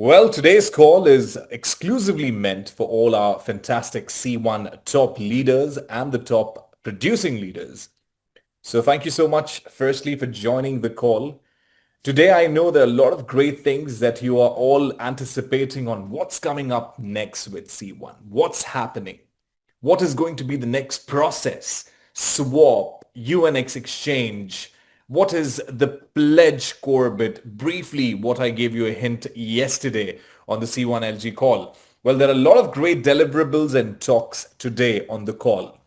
Well, today's call is exclusively meant for all our fantastic C1 top leaders and the top producing leaders. So thank you so much, firstly, for joining the call. Today, I know there are a lot of great things that you are all anticipating on what's coming up next with C1. What's happening? What is going to be the next process? Swap, UNX exchange. What is the pledge Cbit? Briefly, what I gave you a hint yesterday on the C1 LG call. Well, there are a lot of great deliverables and talks today on the call.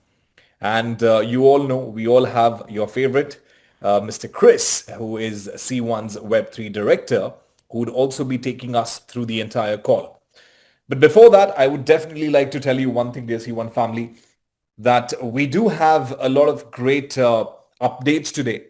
And you all know, we all have your favorite, Mr. Chris, who is C1's Web3 director, who would also be taking us through the entire call. But before that, I would definitely like to tell you one thing, dear C1 family, that we do have a lot of great updates today.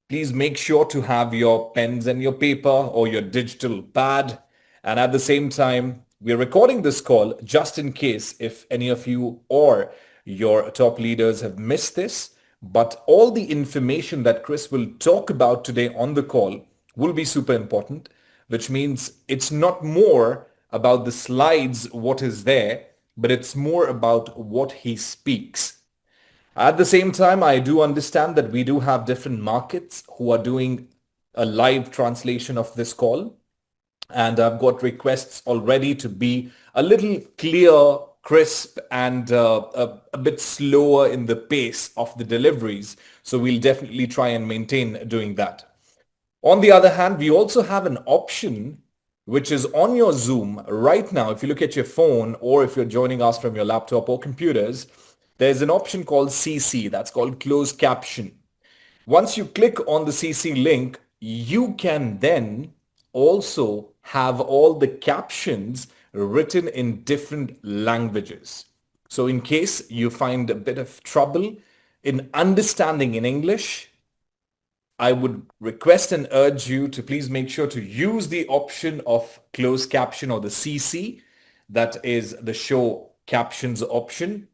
Please make sure to have your pens and your paper or your digital pad. And at the same time, we're recording this call just in case if any of you or your top leaders have missed this. But all the information that Chris will talk about today on the call will be super important, which means it's not more about the slides, what is there, but it's more about what he speaks. At the same time, I do understand that we do have different markets who are doing a live translation of this call. And I've got requests already to be a little clear, crisp, and a bit slower in the pace of the deliveries. So we'll definitely try and maintain doing that. On the other hand, we also have an option which is on your Zoom right now. If you look at your phone or if you're joining us from your laptop or computers, there's an option called CC, that's called closed caption. Once you click on the CC link, you can then also have all the captions written in different languages. So in case you find a bit of trouble in understanding in English, I would request and urge you to please make sure to use the option of closed caption or the CC, that is the show captions option,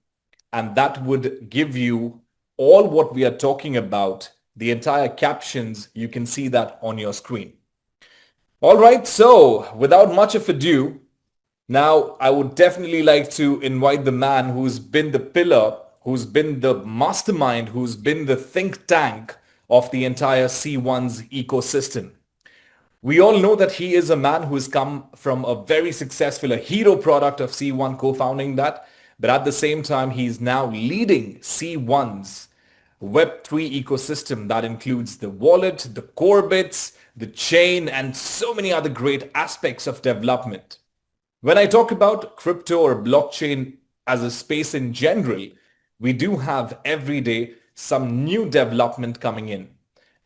and that would give you all what we are talking about, the entire captions. You can see that on your screen. All right, so without much of ado, now I would definitely like to invite the man who's been the pillar, who's been the mastermind, who's been the think tank of the entire C1's ecosystem. We all know that he is a man who has come from a very successful, a hero product of C1, co-founding that. But at the same time, he's now leading C1's Web3 ecosystem that includes the wallet, the core bits, the chain, and so many other great aspects of development. When I talk about crypto or blockchain as a space in general, we do have every day some new development coming in.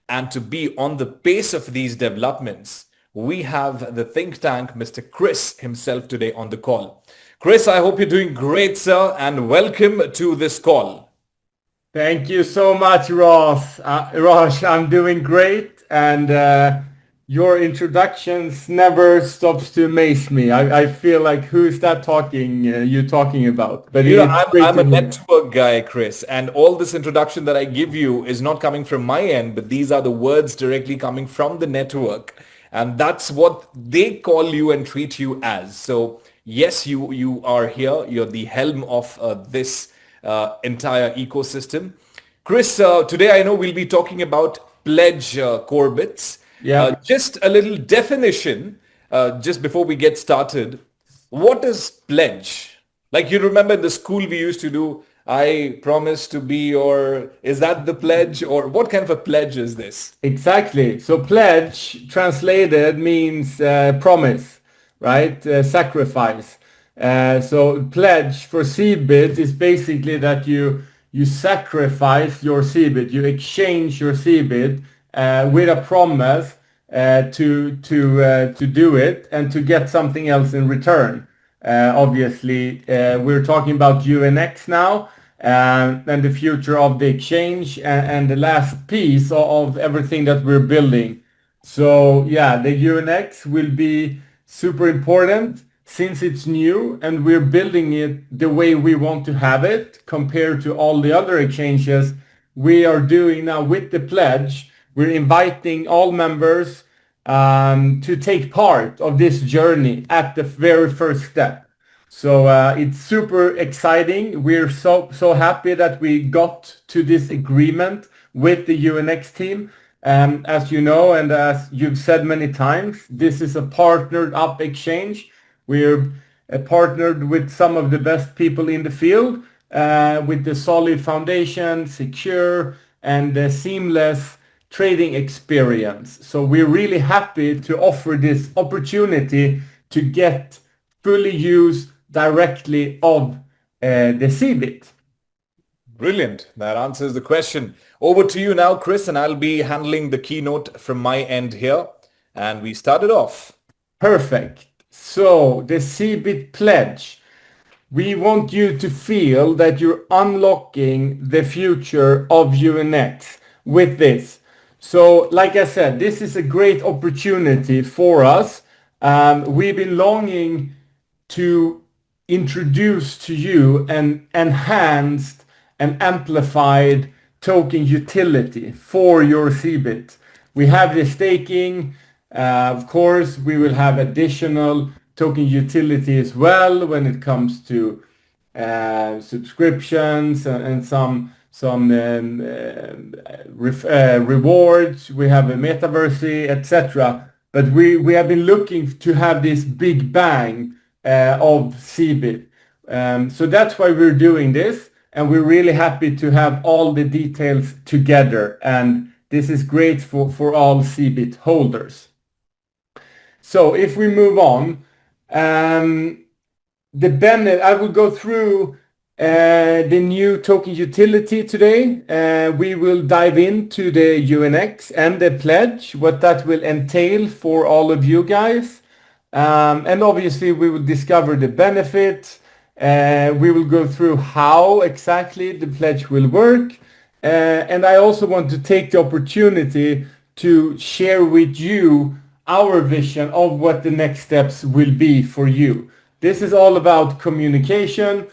And to be on the pace of these developments, we have the think tank, Mr. Chris himself today on the call. Chris, I hope you're doing great, sir, and welcome to this call. Thank you so much, Ross. Rosh, I'm doing great, and your introductions never stops to amaze me. I feel like who's that talking? You talking about? But I'm a network guy, Chris, and all this introduction that I give you is not coming from my end, but these are the words directly coming from the network, and that's what they call you and treat you as. So yes, you are here. You're the helm of this entire ecosystem. Chris, today I know we'll be talking about pledge core bits. Yeah. Just a little definition, just before we get started. What is pledge? Like, you remember in the school we used to do, I promise to be, or is that the pledge, or what kind of a pledge is this? Exactly. So pledge translated means promise, right? Sacrifice. So pledge for Cbit is basically that you sacrifice your Cbit, you exchange your Cbit with a promise to do it and to get something else in return. Obviously, we're talking about UNX now, and the future of the exchange, and the last piece of everything that we're building. So yeah, the UNX will be super important since it's new and we're building it the way we want to have it compared to all the other exchanges we are doing now with the pledge. We're inviting all members to take part of this journey at the very first step. So it's super exciting. We're so happy that we got to this agreement with the UNX team. As you know, and as you've said many times, this is a partnered up exchange. We're partnered with some of the best people in the field, with the solid foundation, secure, and seamless trading experience. So we're really happy to offer this opportunity to get fully use directly of the Cbit. Brilliant. That answers the question. Over to you now, Chris, and I'll be handling the keynote from my end here. And we started off. Perfect. So the Cbit pledge. We want you to feel that you're unlocking the future of UNX with this. So like I said, this is a great opportunity for us. We've been longing to introduce to you an enhanced and amplified token utility for your Cbit. We have the staking. Of course, we will have additional token utility as well when it comes to subscriptions and some rewards. We have a metaverse, etc. But we have been looking to have this big bang of Cbit. So that's why we're doing this, and we're really happy to have all the details together. And this is great for all Cbit holders. So if we move on, I will go through the new token utility today. We will dive into the UNX and the pledge, what that will entail for all of you guys. And obviously we will discover the benefits. We will go through how exactly the pledge will work. And I also want to take the opportunity to share with you our vision of what the next steps will be for you. This is all about communication.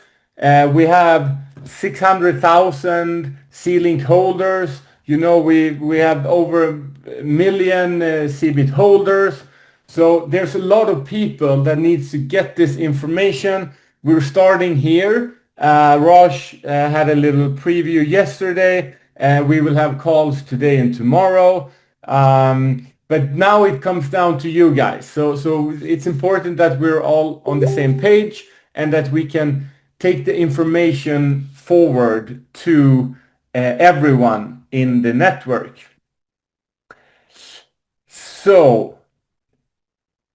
We have 600,000 C-Link holders. You know, we have over 1 million Cbit holders. So there's a lot of people that needs to get this information. We're starting here. Raj had a little preview yesterday. We will have calls today and tomorrow. But now it comes down to you guys. So it's important that we're all on the same page and that we can take the information forward to everyone in the network. So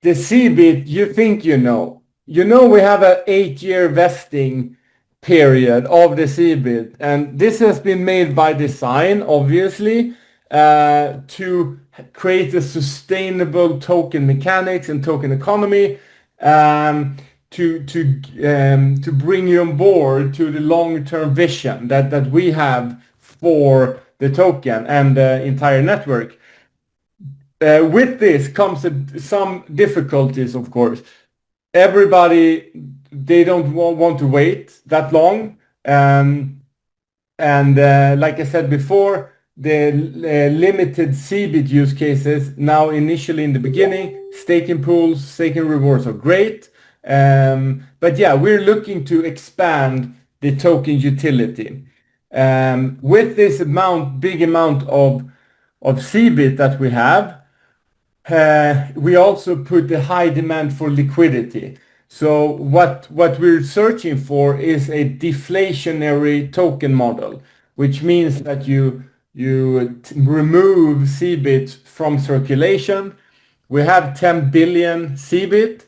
the Cbit, you think you know. You know we have an 8-year vesting period of the Cbit, and this has been made by design, obviously, to create a sustainable token mechanics and token economy, to bring you on board to the long-term vision that we have for the token and the entire network. With this comes some difficulties, of course. Everybody, they don't want to wait that long. Like I said before, the limited Cbit use cases now initially in the beginning, staking pools, staking rewards are great. But yeah, we're looking to expand the token utility. With this big amount of Cbit that we have, we also put the high demand for liquidity. So what we're searching for is a deflationary token model, which means that you remove Cbit from circulation. We have 10 billion Cbit.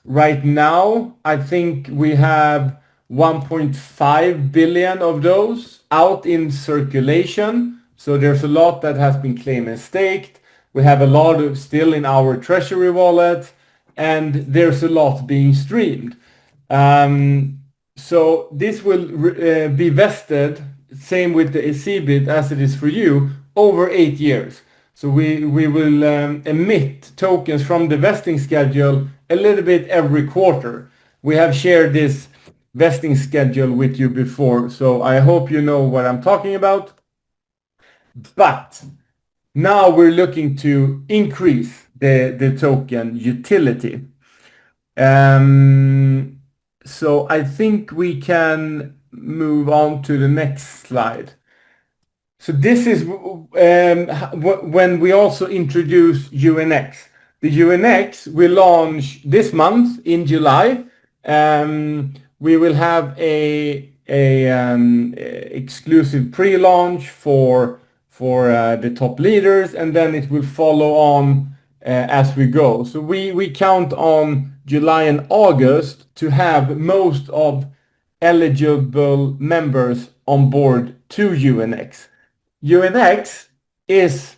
Right now, I think we have 1.5 billion of those out in circulation. So there's a lot that has been claimed and staked. We have a lot of still in our treasury wallet, and there's a lot being streamed. So this will be vested, same with the Cbit as it is for you, over 8 years. So we will emit tokens from the vesting schedule a little bit every quarter. We have shared this vesting schedule with you before, so I hope you know what I'm talking about. But Now we're looking to increase the token utility. So I think we can move on to the next slide. So this is when we also introduce UNX. The UNX will launch this month in July. We will have a exclusive pre-launch for the top leaders, and then it will follow on as we go. So we count on July and August to have most of eligible members on board to UNX. UNX is,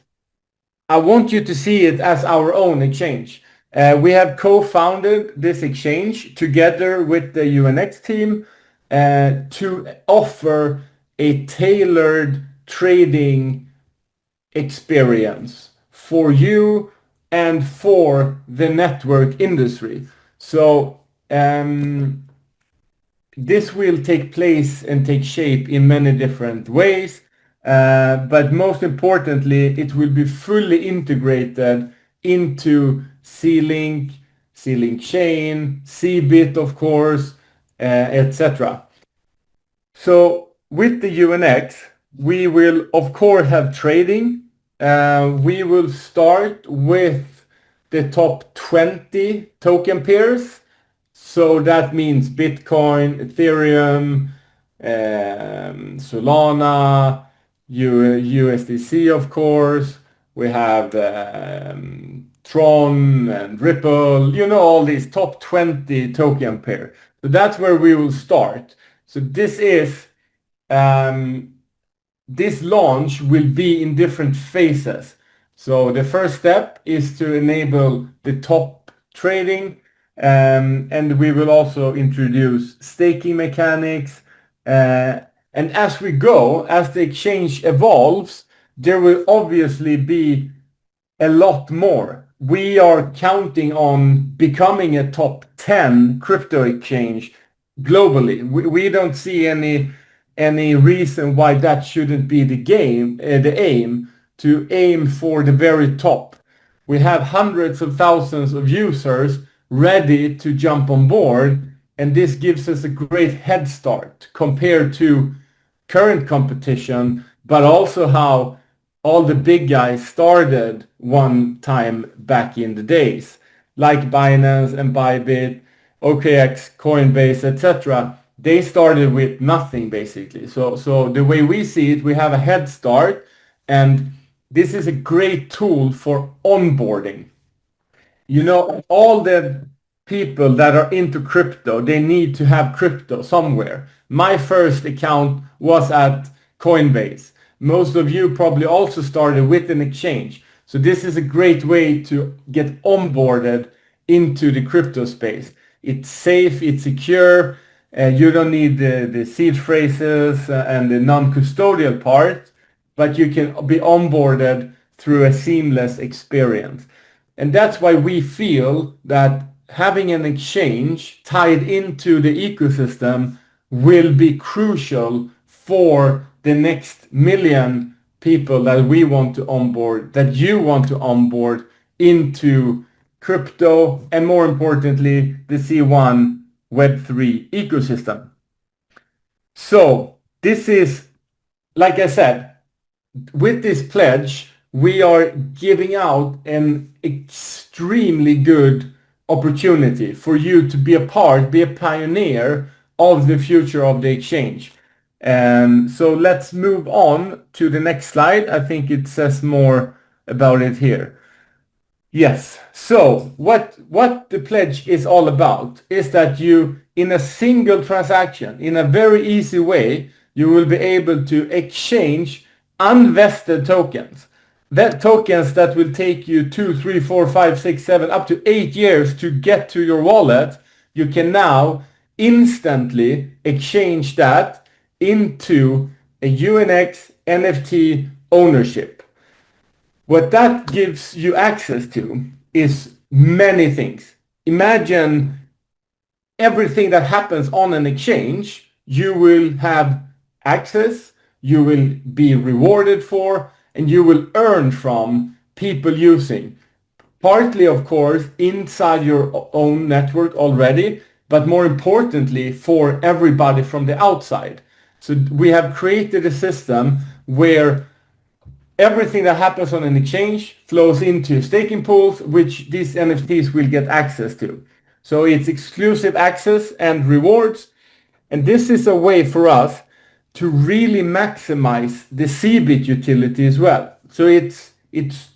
I want you to see it as our own exchange. We have co-founded this exchange together with the UNX team to offer a tailored trading experience for you and for the network industry. So this will take place and take shape in many different ways. But most importantly, it will be fully integrated into C-Link, C-Link Chain, Cbit, of course, etc. So with the UNX, we will, of course, have trading. We will start with the top 20 token pairs. So that means Bitcoin, Ethereum, Solana, USDC, of course. We have Tron and Ripple, all these top 20 token pair. So that's where we will start. So this launch will be in different phases. So the first step is to enable the top trading, and we will also introduce staking mechanics. And as we go, as the exchange evolves, there will obviously be a lot more. We are counting on becoming a top 10 crypto exchange globally. We don't see any reason why that shouldn't be the aim, to aim for the very top. We have hundreds of thousands of users ready to jump on board, and this gives us a great head start compared to current competition, but also how all the big guys started one time back in the days, like Binance and Bybit, OKX, Coinbase, etc. They started with nothing basically. So the way we see it, we have a head start, and this is a great tool for onboarding. All the people that are into crypto, they need to have crypto somewhere. My first account was at Coinbase. Most of you probably also started with an exchange. So this is a great way to get onboarded into the crypto space. It's safe, it's secure, you don't need the seed phrases and the non-custodial part, but you can be onboarded through a seamless experience. And that's why we feel that having an exchange tied into the ecosystem will be crucial for the next million people that we want to onboard, that you want to onboard into crypto, and more importantly, the C1 Web3 ecosystem. So this is, like I said, with this pledge, we are giving out an extremely good opportunity for you to be a part, be a pioneer of the future of the exchange. So let's move on to the next slide. I think it says more about it here. Yes. So what the pledge is all about is that you, in a single transaction, in a very easy way, you will be able to exchange unvested tokens. That tokens that will take you 2, 3, 4, 5, 6, 7, up to 8 years to get to your wallet. You can now instantly exchange that into a UNX NFT ownership. What that gives you access to is many things. Imagine everything that happens on an exchange, you will have access, you will be rewarded for, and you will earn from people using. Partly, of course, inside your own network already, but more importantly, for everybody from the outside. So we have created a system where everything that happens on an exchange flows into staking pools, which these NFTs will get access to. So it's exclusive access and rewards. And this is a way for us to really maximize the Cbit utility as well. So it's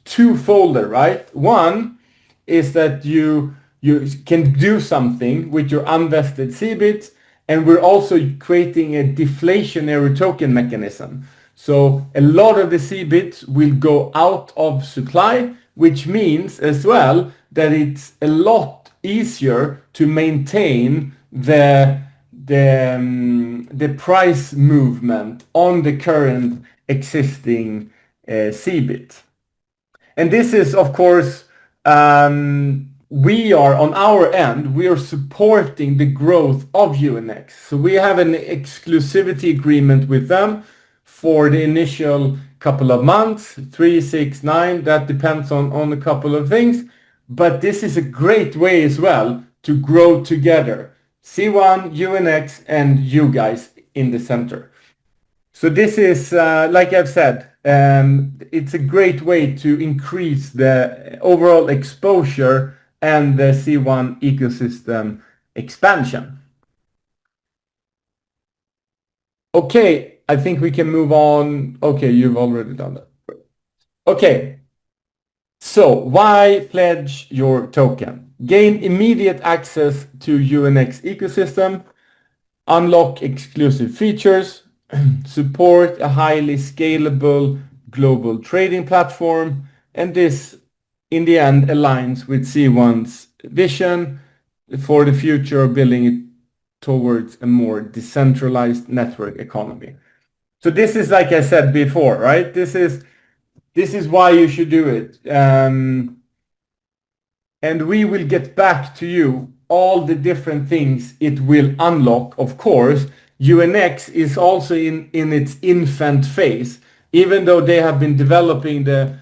twofold, right? One is that you can do something with your unvested Cbits, and we're also creating a deflationary token mechanism. So a lot of the Cbits will go out of supply, which means as well that it's a lot easier to maintain the price movement on the current existing Cbit. And this is, of course, we are on our end, we are supporting the growth of UNX. So we have an exclusivity agreement with them for the initial couple of months, 3, 6, 9, that depends on a couple of things. But this is a great way as well to grow together. C1, UNX, and you guys in the center. So this is, like I've said, it's a great way to increase the overall exposure and the C1 ecosystem expansion. Okay, I think we can move on. Okay, you've already done that. Okay, so why pledge your token? Gain immediate access to UNX ecosystem, unlock exclusive features, support a highly scalable global trading platform, and this in the end aligns with C1's vision for the future of building it towards a more decentralized network economy. So this is, like I said before, right? This is why you should do it. And we will get back to you all the different things it will unlock. Of course, UNX is also in its infant phase, even though they have been developing the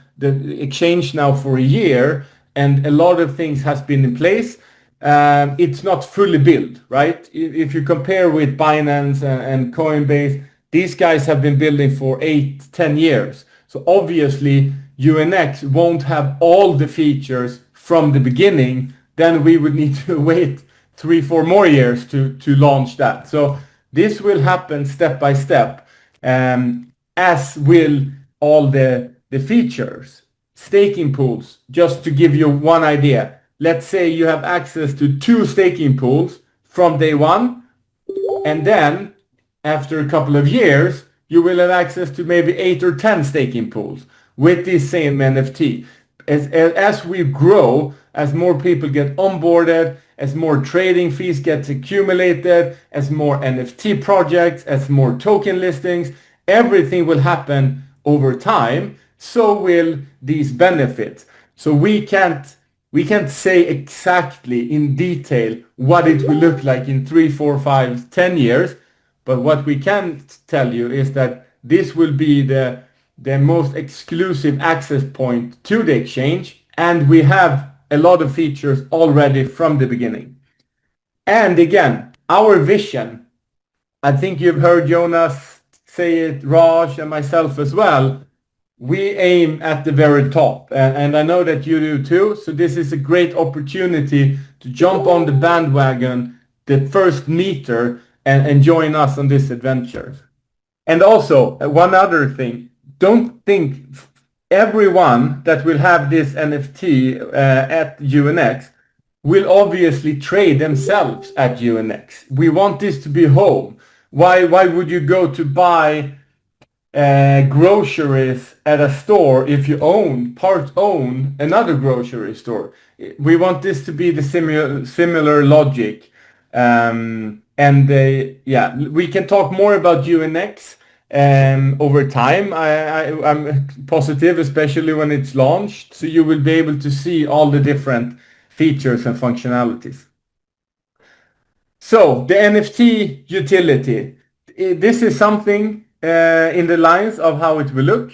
exchange now for a year and a lot of things has been in place. It's not fully built, right? If you compare with Binance and Coinbase, these guys have been building for 8-10 years. So obviously UNX won't have all the features from the beginning. Then we would need to wait 3-4 more years to launch that. So this will happen step by step, as will all the features. Staking pools, just to give you one idea. Let's say you have access to 2 staking pools from day one, and then after a couple of years, you will have access to maybe 8 or 10 staking pools with the same NFT. As we grow, as more people get onboarded, as more trading fees get accumulated, as more NFT projects, as more token listings, everything will happen over time. So will these benefits. So we can't say exactly in detail what it will look like in 3, 4, 5, 10 years. But what we can tell you is that this will be the most exclusive access point to the exchange, and we have a lot of features already from the beginning. And again, our vision, I think you've heard Jonas say it, Raj and myself as well, we aim at the very top, and I know that you do too. So this is a great opportunity to jump on the bandwagon, the first meter, and join us on this adventure. And also, one other thing, don't think everyone that will have this NFT at UNX will obviously trade themselves at UNX. We want this to be home. Why would you go to buy groceries at a store if you own another grocery store? We want this to be the similar logic. Yeah, we can talk more about UNX over time. I'm positive, especially when it's launched, so you will be able to see all the different features and functionalities. So the NFT utility, this is something in the lines of how it will look.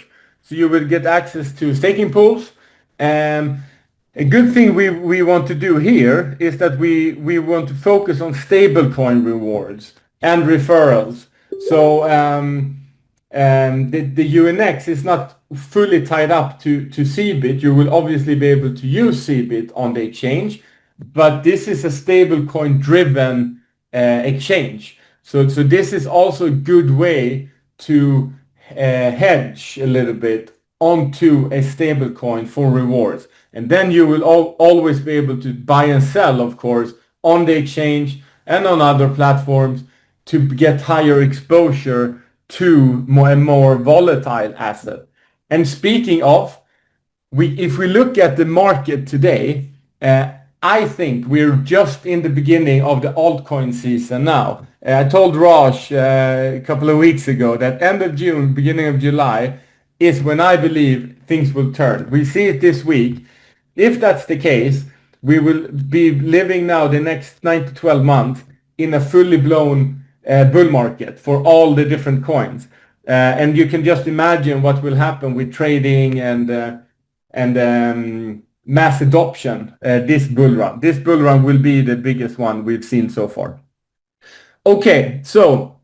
So you will get access to staking pools. A good thing we want to do here is that we want to focus on stablecoin rewards and referrals. So the UNX is not fully tied up to Cbit. You will obviously be able to use Cbit on the exchange, but this is a stablecoin driven exchange. So this is also a good way to hedge a little bit onto a stablecoin for rewards. And then you will always be able to buy and sell, of course, on the exchange and on other platforms to get higher exposure to more volatile asset. And speaking of, if we look at the market today, I think we're just in the beginning of the altcoin season now. I told Raj a couple of weeks ago that end of June, beginning of July is when I believe things will turn. We see it this week. If that's the case, we will be living now the next 9 to 12 months in a fully blown bull market for all the different coins. And you can just imagine what will happen with trading and mass adoption this bull run. This bull run will be the biggest one we've seen so far. Okay, so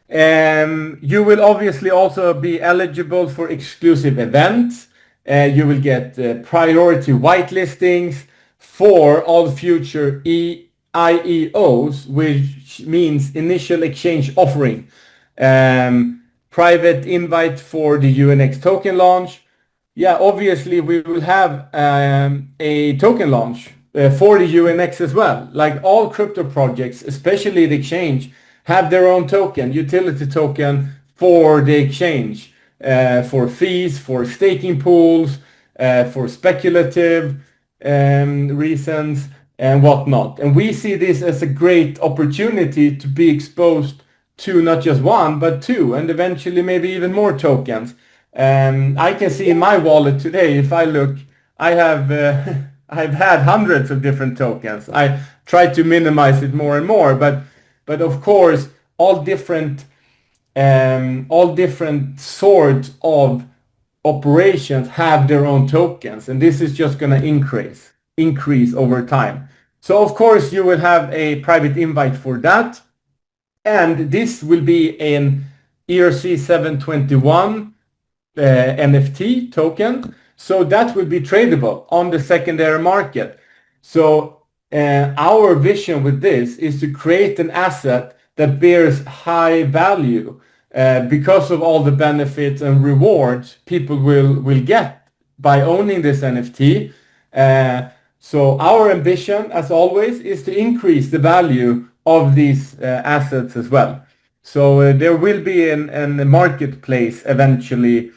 you will obviously also be eligible for exclusive events. You will get priority whitelistings for all future IEOs, which means initial exchange offering. Private invite for the UNX token launch. Yeah, obviously we will have a token launch for the UNX as well. Like all crypto projects, especially the exchange, have their own token, utility token for the exchange, for fees, for staking pools, for speculative reasons and whatnot. And we see this as a great opportunity to be exposed to not just one, but two, and eventually maybe even more tokens. I can see in my wallet today, if I look, I have I've had hundreds of different tokens. I try to minimize it more and more, but of course, all different sorts of operations have their own tokens, and this is just going to increase over time. So of course, you will have a private invite for that, and this will be an ERC-721 NFT token. So that will be tradable on the secondary market. So our vision with this is to create an asset that bears high value because of all the benefits and rewards people will get by owning this NFT. So our ambition, as always, is to increase the value of these assets as well. So there will be a marketplace eventually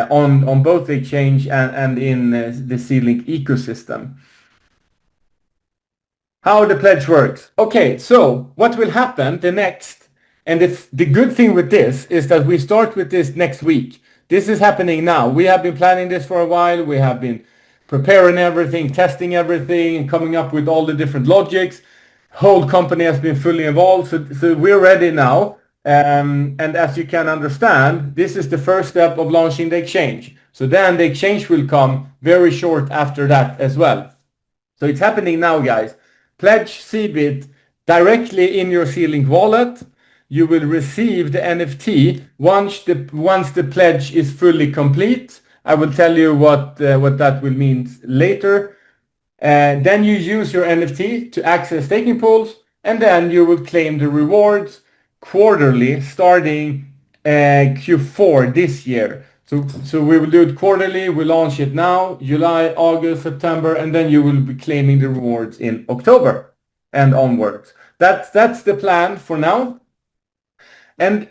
on both the exchange and in the C-Link ecosystem. How the pledge works. Okay, so what will happen the next, and the good thing with this is that we start with this next week. This is happening now. We have been planning this for a while. We have been preparing everything, testing everything, and coming up with all the different logics. Whole company has been fully involved, so we're ready now. And as you can understand, this is the first step of launching the exchange. So then the exchange will come very short after that as well. So it's happening now, guys. Pledge Cbit directly in your C-Link wallet. You will receive the NFT once the pledge is fully complete. I will tell you what that will mean later. Then you use your NFT to access staking pools, and then you will claim the rewards quarterly starting Q4 this year. So we will do it quarterly. We launch it now, July, August, September, and then you will be claiming the rewards in October and onwards. That's the plan for now. And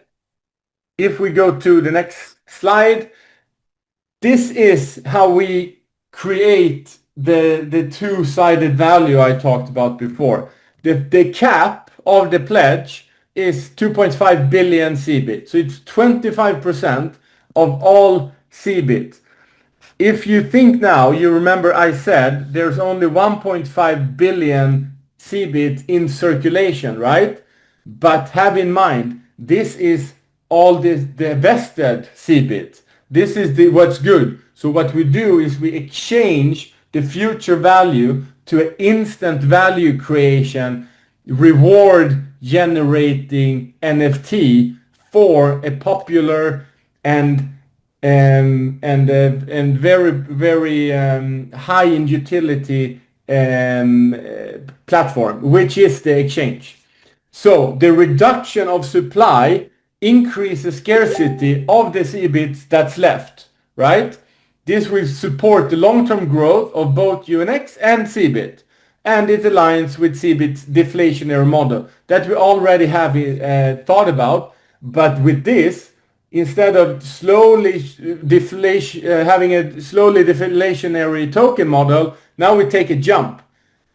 if we go to the next slide, this is how we create the two-sided value I talked about before. The cap of the pledge is 2.5 billion Cbit. So it's 25% of all Cbit. If you think now, you remember I said there's only 1.5 billion Cbit in circulation, right? But have in mind, this is all the vested Cbit. This is what's good. So what we do is we exchange the future value to an instant value creation, reward generating NFT for a popular and very high in utility platform, which is the exchange. So the reduction of supply increases scarcity of the Cbits that's left, right? This will support the long-term growth of both UNX and Cbit, and it aligns with Cbit's deflationary model that we already have thought about. But with this, instead of having a slowly deflationary token model, now we take a jump.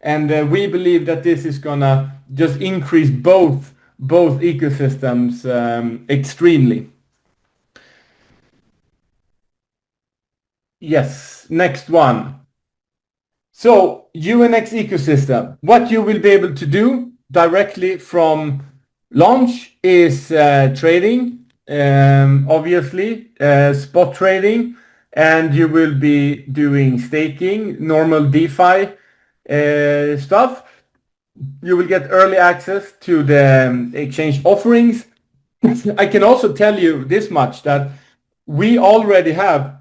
And we believe that this is gonna just increase both ecosystems extremely. Yes, next one. So UNX ecosystem, what you will be able to do directly from launch is trading, obviously, spot trading, and you will be doing staking, normal DeFi stuff. You will get early access to the exchange offerings. I can also tell you this much, that we already have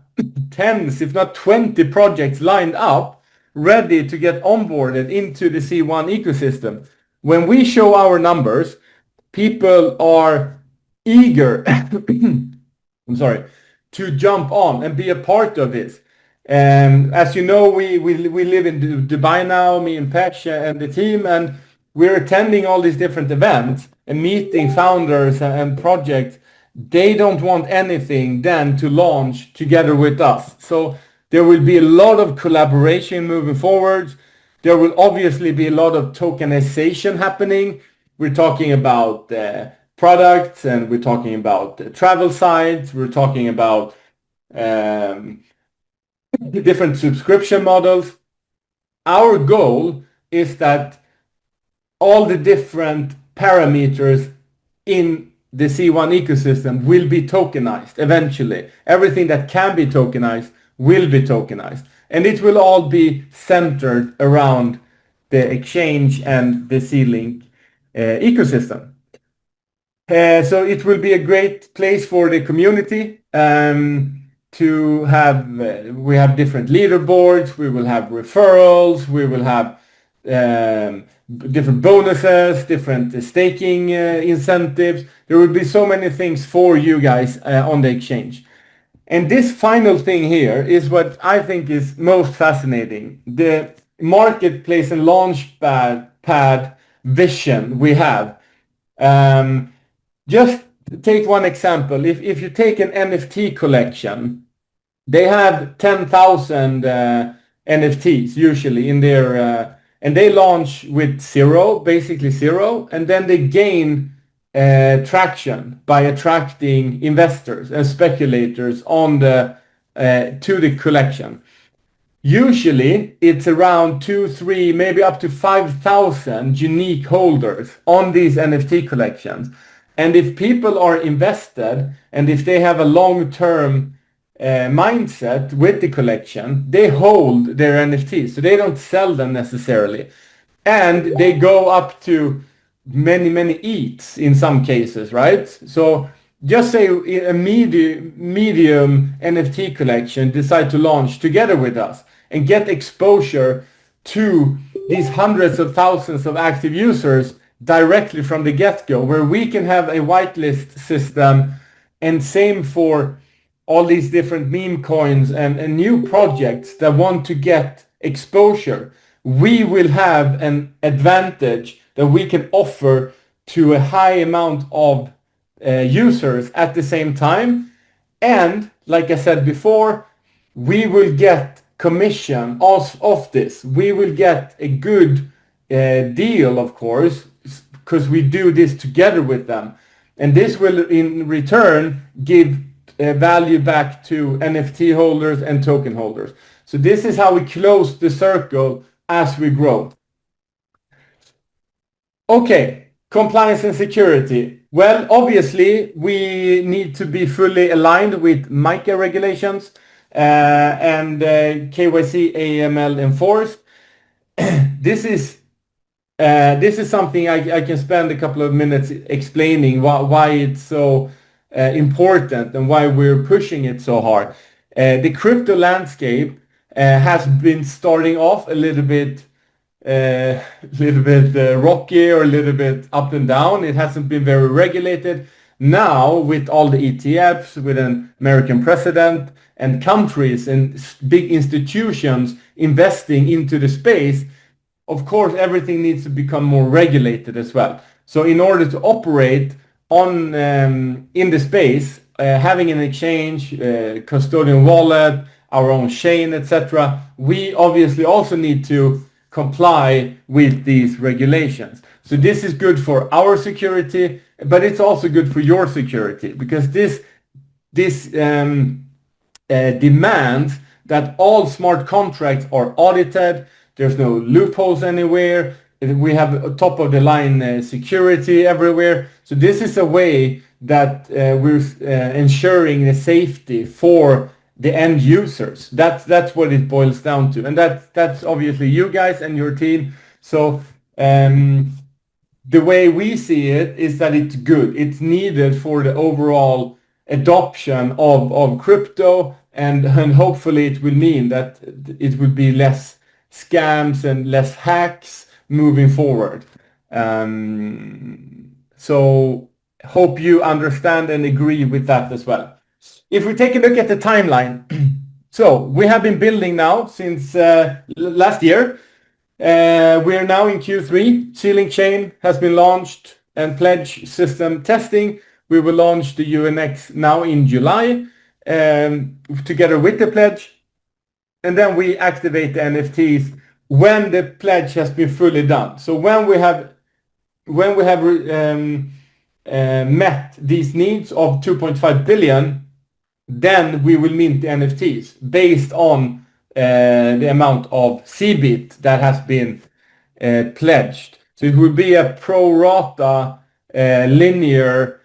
tens, if not 20 projects lined up, ready to get onboarded into the C1 ecosystem. When we show our numbers, people are eager I'm sorry, to jump on and be a part of this. And as you know, we live in Dubai now, me and Patch and the team, and we're attending all these different events and meeting founders and projects. They don't want anything than to launch together with us. So there will be a lot of collaboration moving forward. There will obviously be a lot of tokenization happening. We're talking about products, and we're talking about travel sites. We're talking about different subscription models. Our goal is that all the different parameters in the C1 ecosystem will be tokenized eventually. Everything that can be tokenized will be tokenized. And it will all be centered around the exchange and the C-Link ecosystem. So it will be a great place for the community to have. We have different leaderboards. We will have referrals. We will have different bonuses, different staking incentives. There will be so many things for you guys on the exchange. And this final thing here is what I think is most fascinating. The marketplace and launchpad vision we have. Just take one example. If you take an NFT collection, they have 10,000 NFTs usually in their, and they launch with basically zero, and then they gain traction by attracting investors and speculators on to the collection. Usually it's around 2, 3, maybe up to 5,000 unique holders on these NFT collections. And if people are invested, and if they have a long-term mindset with the collection, they hold their NFTs, so they don't sell them necessarily. And they go up to many ETHs in some cases, right? So just say a medium NFT collection decide to launch together with us and get exposure to these hundreds of thousands of active users directly from the get-go, where we can have a whitelist system, and same for all these different meme coins and new projects that want to get exposure. We will have an advantage that we can offer to a high amount of users at the same time. And like I said before, we will get commission off this. We will get a good deal, of course, because we do this together with them. And this will in return give value back to NFT holders and token holders. So this is how we close the circle as we grow. Okay, Compliance and security. Well, obviously, we need to be fully aligned with MiCA regulations and KYC AML enforced. This is something I can spend a couple of minutes explaining why it's so important and why we're pushing it so hard. The crypto landscape has been starting off a little bit rocky or a little bit up and down. It hasn't been very regulated. Now, with all the ETFs, with an American president and countries and big institutions investing into the space, of course, everything needs to become more regulated as well. So in order to operate on in the space, having an exchange, custodian wallet, our own chain, etc., we obviously also need to comply with these regulations. So this is good for our security, but it's also good for your security, because this demands that all smart contracts are audited. There's no loopholes anywhere. We have top of the line security everywhere. So this is a way that we're ensuring the safety for the end users. That's what it boils down to, and that's obviously you guys and your team. So the way we see it is that it's good. It's needed for the overall adoption of crypto, and hopefully it will mean that it will be less scams and less hacks moving forward. So hope you understand and agree with that as well. If we take a look at the timeline, so we have been building now since last year. We are now in Q3. Sealing chain has been launched and pledge system testing. We will launch the UNX now in July together with the pledge. And then we activate the NFTs when the pledge has been fully done. So when we have met these needs of 2.5 billion, then we will mint the NFTs based on the amount of Cbit that has been pledged. So it will be a pro rata linear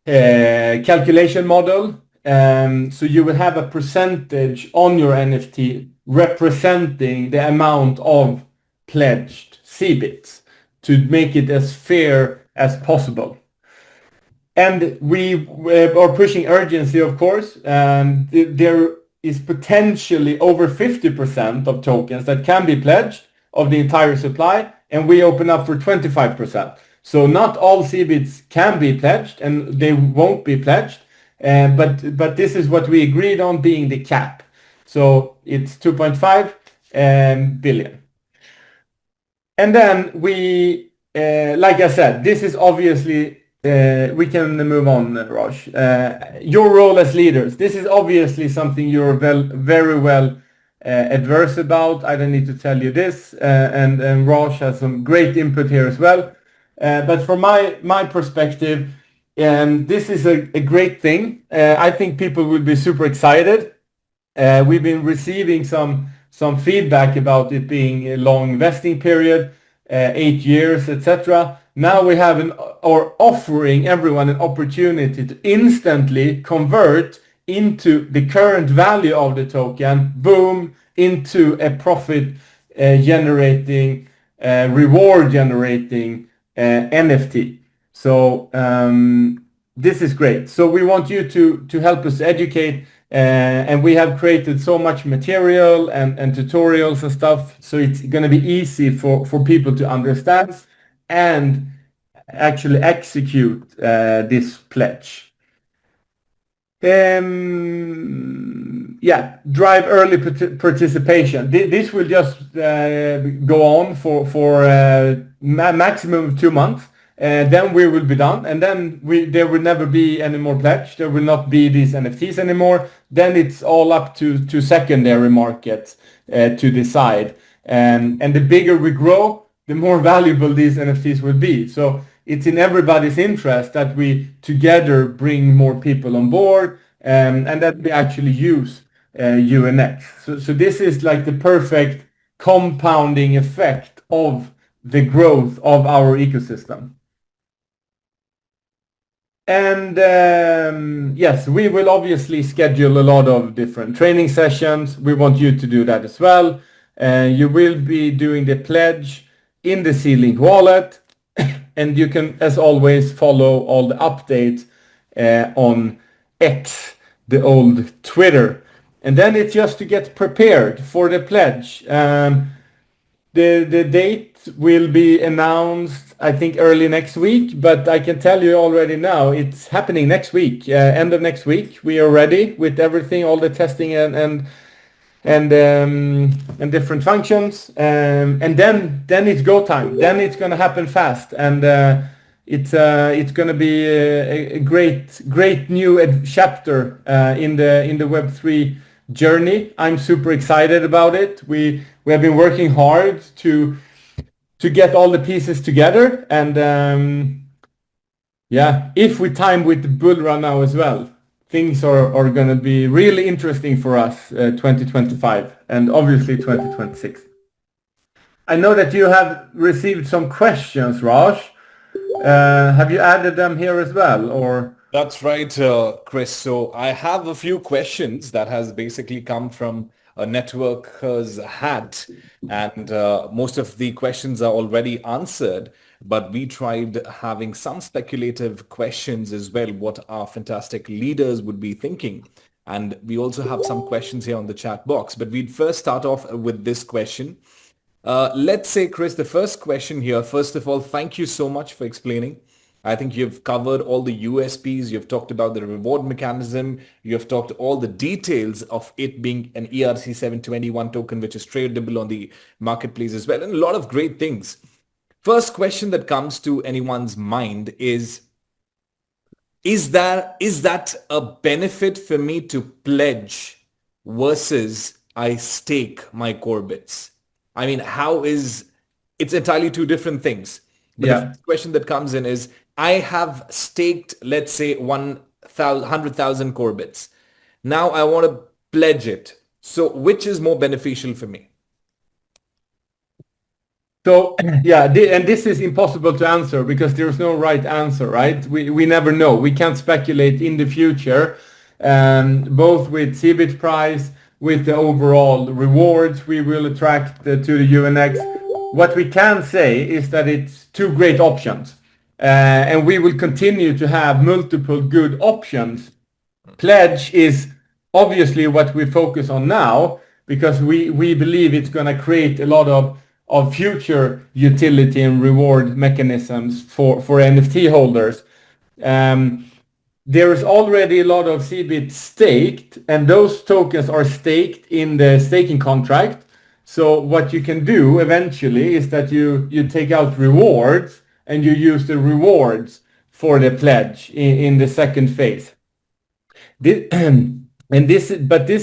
calculation model. So you will have a percentage on your NFT representing the amount of pledged Cbits to make it as fair as possible. And we are pushing urgency, of course. There is potentially over 50% of tokens that can be pledged of the entire supply, and we open up for 25%. So not all Cbits can be pledged, and they won't be pledged. But this is what we agreed on being the cap. So it's 2.5 billion. And then we, like I said, this is obviously, we can move on, Raj. Your role as leaders. This is obviously something you're very well adverse about. I don't need to tell you this. And Raj has some great input here as well. But from my perspective, this is a great thing. I think people will be super excited. We've been receiving some feedback about it being a long investing period, 8 years, etc. Now we have offering everyone an opportunity to instantly convert into the current value of the token, boom, into a profit generating, reward generating NFT. So this is great. So we want you to help us educate, and we have created so much material and tutorials and stuff, so it's going to be easy for people to understand and actually execute this pledge. Drive early participation. This will just go on for maximum of 2 months. Then we will be done, and then there will never be any more pledge. There will not be these NFTs anymore. Then it's all up to secondary markets to decide. And the bigger we grow, the more valuable these NFTs will be. So it's in everybody's interest that we together bring more people on board, and that we actually use UNX. So this is like the perfect compounding effect of the growth of our ecosystem. And yes, we will obviously schedule a lot of different training sessions. We want you to do that as well. You will be doing the pledge in the C-Link wallet. And you can, as always, follow all the updates on X, the old Twitter. And then it's just to get prepared for the pledge. The date will be announced, I think, early next week, but I can tell you already now it's happening next week, end of next week. We are ready with everything, all the testing and different functions, and then it's go time. Then it's gonna happen fast, and it's gonna be a great new chapter in the Web3 journey. I'm super excited about it. We have been working hard to get all the pieces together, and yeah, if we time with the bull run now as well, things are going to be really interesting for us 2025 and obviously 2026. I know that you have received some questions, Raj. Have you added them here as well, or? That's right, Chris. So I have a few questions that has basically come from a networker's hat, and most of the questions are already answered. But we tried having some speculative questions as well, what our fantastic leaders would be thinking. And we also have some questions here on the chat box. But we'd first start off with this question. Let's say, Chris, the first question here, first of all, thank you so much for explaining. I think you've covered all the USPs, you've talked about the reward mechanism, you've talked all the details of it being an ERC-721 token, which is tradable on the marketplace as well, and a lot of great things. First question that comes to anyone's mind is that a benefit for me to pledge versus I stake my core bits? I mean, it's entirely two different things. But the first question that comes in is, I have staked, let's say, 100,000 core bits. Now I want to pledge it. So which is more beneficial for me? So yeah, and this is impossible to answer because there's no right answer, right? We never know. We can't speculate in the future, both with Cbit price, with the overall rewards we will attract to the UNX. What we can say is that it's two great options, and we will continue to have multiple good options. Pledge is obviously what we focus on now because we believe it's going to create a lot of future utility and reward mechanisms for NFT holders. There is already a lot of Cbit staked, and those tokens are staked in the staking contract. So what you can do eventually is that you take out rewards and you use the rewards for the pledge in the second phase. This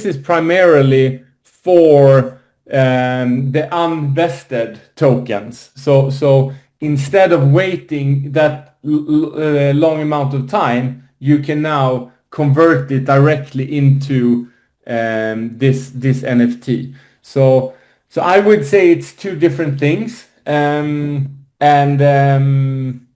is primarily for the unvested tokens. So instead of waiting that long amount of time, you can now convert it directly into this NFT. So I would say it's two different things,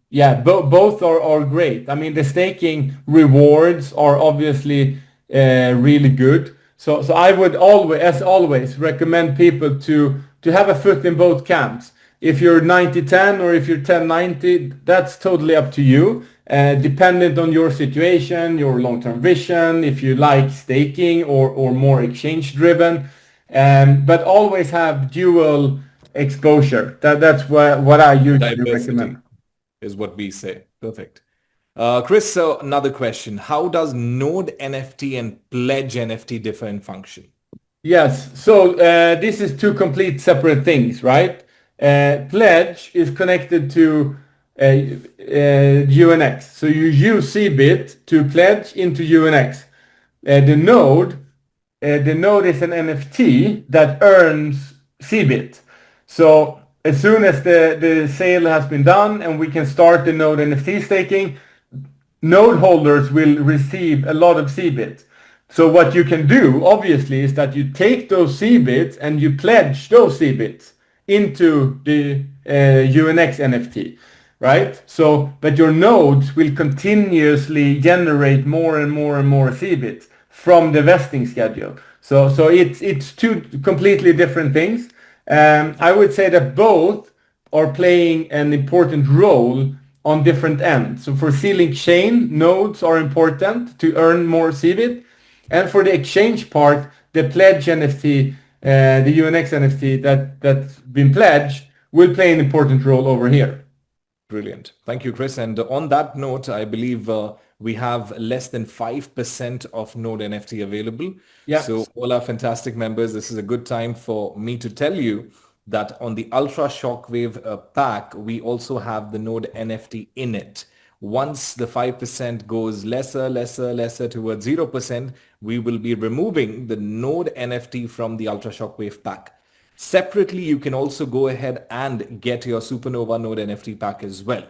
yeah, both are great. I mean, the staking rewards are obviously really good. So I would always recommend people to have a foot in both camps. If you're 90-10 or if you're 10-90, that's totally up to you. Dependent on your situation, your long-term vision, if you like staking or more exchange driven. But always have dual exposure. That's what I usually recommend. Is what we say. Perfect. Chris, so another question. How does Node NFT and Pledge NFT differ in function? Yes. So this is two complete separate things, right? Pledge is connected to UNX. So you use Cbit to pledge into UNX. The node is an NFT that earns Cbit. So as soon as the sale has been done and we can start the node NFT staking, node holders will receive a lot of Cbit. So what you can do, obviously, is that you take those Cbits and you pledge those Cbits into the UNX NFT, right? So, but your nodes will continuously generate more and more and more Cbits from the vesting schedule. So it's two completely different things. I would say that both are playing an important role on different ends. So for sealing chain, nodes are important to earn more Cbit. And for the exchange part, the pledge NFT, the UNX NFT that's been pledged will play an important role over here. Brilliant. Thank you, Chris. And on that note, I believe we have less than 5% of Node NFT available. Yeah. So all our fantastic members, this is a good time for me to tell you that on the Ultra Shockwave pack, we also have the Node NFT in it. Once the 5% goes lesser towards 0%, we will be removing the Node NFT from the Ultra Shockwave pack. Separately, you can also go ahead and get your Supernova Node NFT pack as well.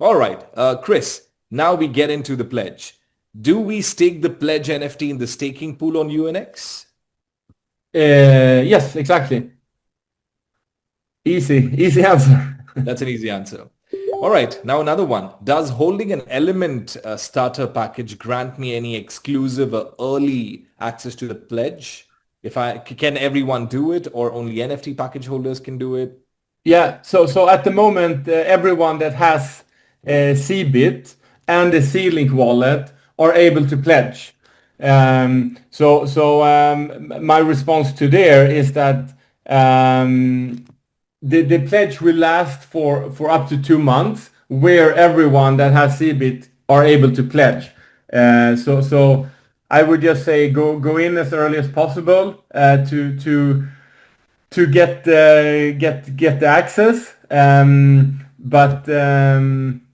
All right, Chris, now we get into the pledge. Do we stake the pledge NFT in the staking pool on UNX? Yes, exactly. Easy answer. That's an easy answer. All right, now another one. Does holding an Element starter package grant me any exclusive or early access to the pledge? Can everyone do it, or only NFT package holders can do it? Yeah, so at the moment, everyone that has Cbit and the C-Link wallet are able to pledge. My response to there is that the pledge will last for up to 2 months, where everyone that has Cbit are able to pledge. So I would just say go in as early as possible to get the access.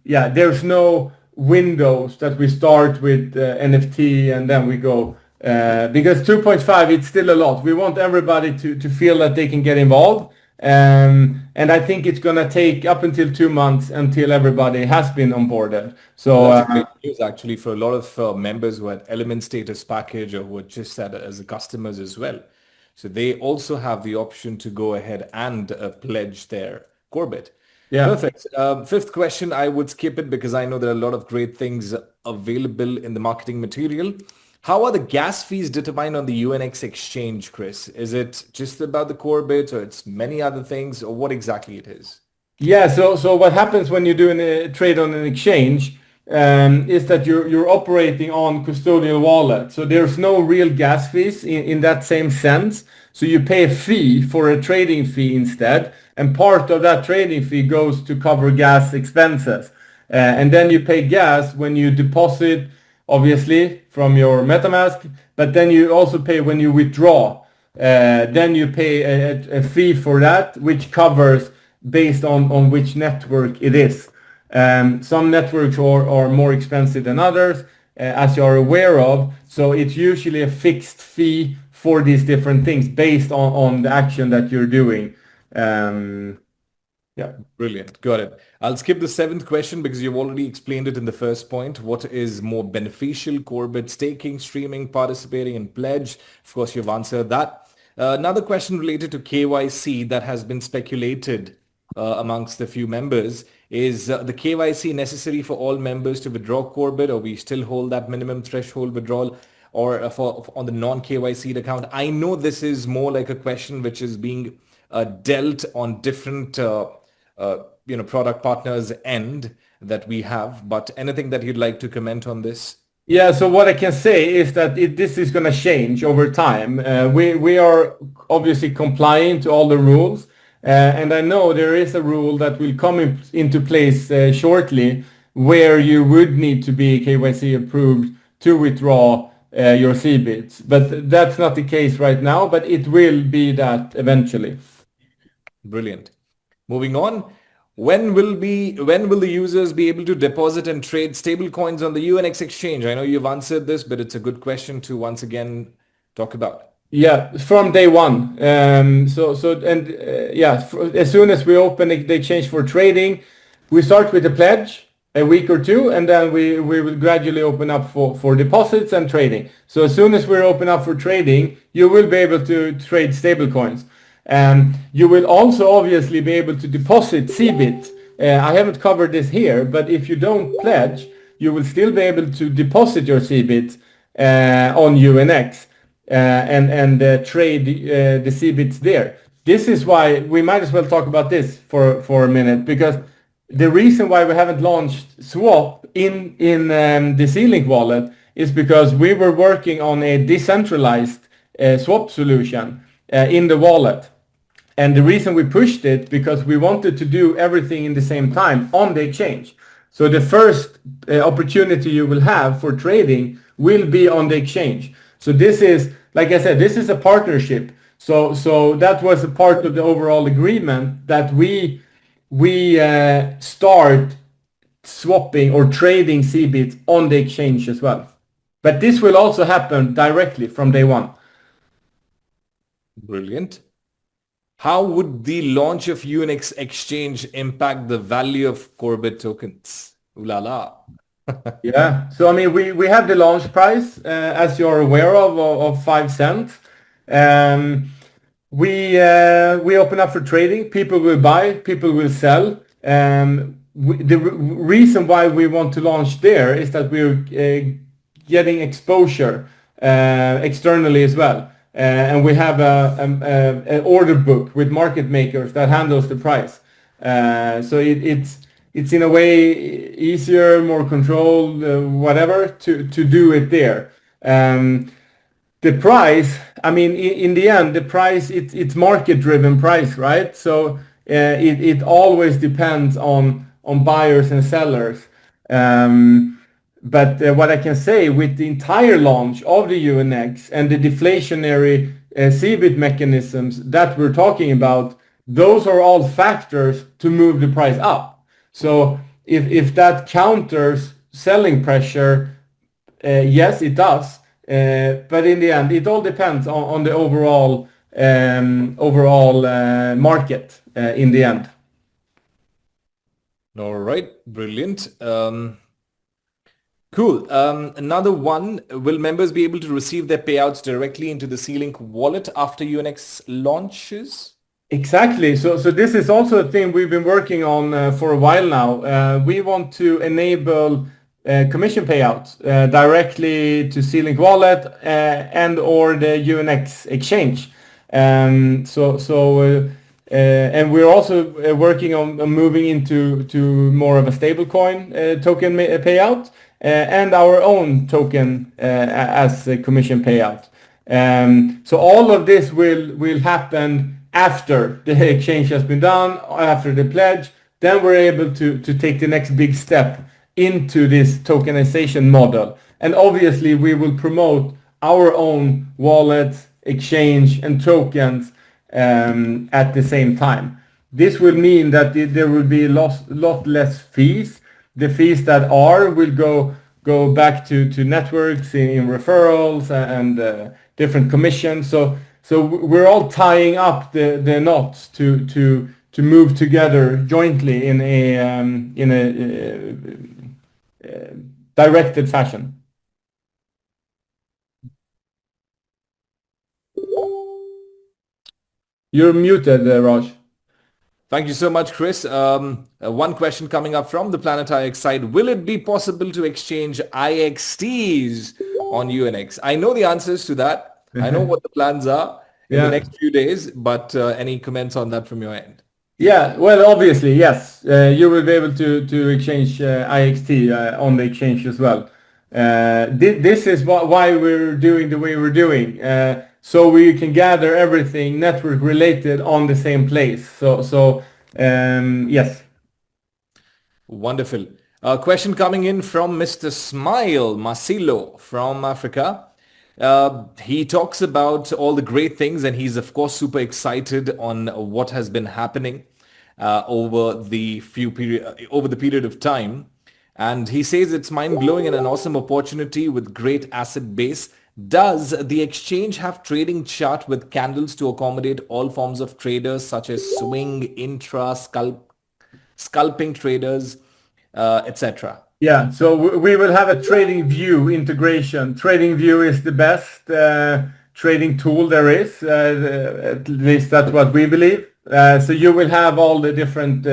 Yeah, there's no windows that we start with NFT and then we go because 2.5 it's still a lot. We want everybody to feel that they can get involved. And I think it's gonna take up until 2 months until everybody has been onboarded. So that's great news actually for a lot of members who had Element status package or who were just as customers as well. So they also have the option to go ahead and pledge their Cbit. yeah. Perfect. Fifth question, I would skip it because I know there are a lot of great things available in the marketing material. How are the gas fees determined on the UNX exchange, Chris? Is it just about the Cbit or it's many other things, or what exactly it is? Yeah, so what happens when you're doing a trade on an exchange is that you're operating on custodial wallet. So there's no real gas fees in that same sense. So you pay a fee for a trading fee instead, and part of that trading fee goes to cover gas expenses. And then you pay gas when you deposit, obviously, from your MetaMask, but then you also pay when you withdraw. Then you pay a fee for that, which covers based on which network it is. Some networks are more expensive than others, as you are aware of. So it's usually a fixed fee for these different things based on the action that you're doing. Yeah. Brilliant. Got it. I'll skip the seventh question because you've already explained it in the first point. What is more beneficial, Cbit staking, streaming, participating in pledge? Of course, you've answered that. Another question related to KYC that has been speculated amongst a few members is the KYC necessary for all members to withdraw Cbit, or we still hold that minimum threshold withdrawal, or on the non-KYC account? I know this is more like a question which is being dealt on different product partners end that we have, but anything that you'd like to comment on this? Yeah, so what I can say is that this is going to change over time. We are obviously complying to all the rules, and I know there is a rule that will come into place shortly where you would need to be KYC approved to withdraw your Cbits. But that's not the case right now, but it will be that eventually. Brilliant. Moving on. When will the users be able to deposit and trade stablecoins on the UNX exchange? I know you've answered this, but it's a good question to once again talk about. Yeah, from day one. As soon as we open the exchange for trading, we start with a pledge a week or two, and then we will gradually open up for deposits and trading. So as soon as we're open up for trading, you will be able to trade stablecoins. You will also obviously be able to deposit Cbit I haven't covered this here, but if you don't pledge, you will still be able to deposit your Cbit on UNX and trade the Cbits there. This is why we might as well talk about this for a minute, because the reason why we haven't launched Swap in the C-Link wallet is because we were working on a decentralized swap solution in the wallet. And the reason we pushed it, because we wanted to do everything in the same time on the exchange. So the first opportunity you will have for trading will be on the exchange. So this is, like I said, this is a partnership. So that was a part of the overall agreement, that we start swapping or trading Cbit on the exchange as well. But this will also happen directly from day one. Brilliant. How would the launch of UNX exchange impact the value of Cbit tokens? Ooh la la. Yeah. So I mean, we have the launch price, as you're aware of 5 cents. We open up for trading. People will buy, people will sell. The reason why we want to launch there is that we're getting exposure externally as well. And we have an order book with market makers that handles the price. So it's in a way easier, more controlled, whatever, to do it there. The price, I mean, in the end, the price, it's market-driven price, right? So it always depends on buyers and sellers. But what I can say, with the entire launch of the UNX and the deflationary Cbit mechanisms that we're talking about, those are all factors to move the price up. So if that counters selling pressure, yes, it does. But in the end, it all depends on the overall market in the end. All right, brilliant. Cool. Another one, will members be able to receive their payouts directly into the C-Link wallet after UNX launches? Exactly. So this is also a thing we've been working on for a while now. We want to enable commission payouts directly to C-Link wallet and or the UNX exchange. And we're also working on moving into more of a stablecoin token payout and our own token as a commission payout. So all of this will happen after the exchange has been done, after the pledge. Then we're able to take the next big step into this tokenization model. And obviously we will promote our own wallets, exchange and tokens at the same time. This will mean that there will be a lot less fees. The fees that will go back to networks in referrals and different commissions. So we're all tying up the knots to move together jointly in a directed fashion. You're muted, Raj. Thank you so much, Chris. One question coming up from the Planet IX side. Will it be possible to exchange IXTs on UNX? I know the answers to that. I know what the plans are in the next few days, but any comments on that from your end? Yeah, well, obviously, yes. You will be able to exchange IXT on the exchange as well. This is why we're doing the way we're doing. So we can gather everything network related on the same place. So yes. Wonderful. A question coming in from Mr. Smile Masilo from Africa. He talks about all the great things, and he's of course super excited on what has been happening over the period of time. And he says it's mind-blowing and an awesome opportunity with great asset base. Does the exchange have trading chart with candles to accommodate all forms of traders such as swing, intra, scalping traders, etc.? Yeah, so we will have a trading view integration. Trading view is the best trading tool there is, at least that's what we believe. So you will have all the different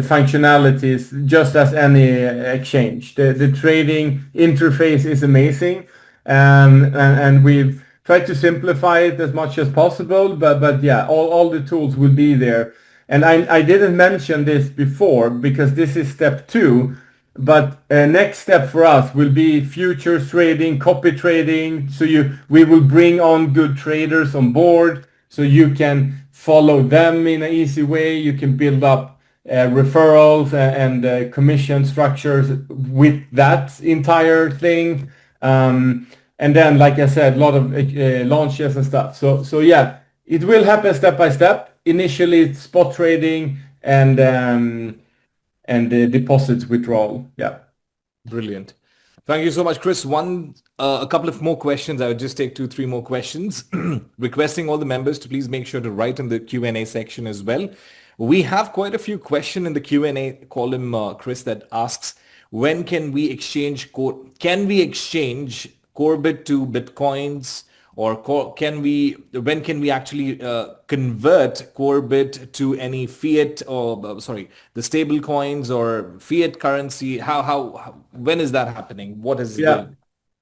functionalities just as any exchange. The trading interface is amazing, and we've tried to simplify it as much as possible. But yeah, all the tools will be there. And I didn't mention this before because this is step 2. But next step for us will be futures trading, copy trading. So we will bring on good traders on board, so you can follow them in an easy way. You can build up referrals and commission structures with that entire thing. And then, like I said, a lot of launches and stuff. So yeah, it will happen step by step. Initially, it's spot trading and the deposits withdrawal. Yeah. Brilliant. Thank you so much, Chris. A couple of more questions. I would just take 2, 3 more questions. Requesting all the members to please make sure to write in the Q&A section as well. We have quite a few questions in the Q&A column, Chris, that asks, when can we exchange Cbit to Bitcoins, or when can we actually convert Cbit to any fiat the stable coins or fiat currency? When is that happening? What is the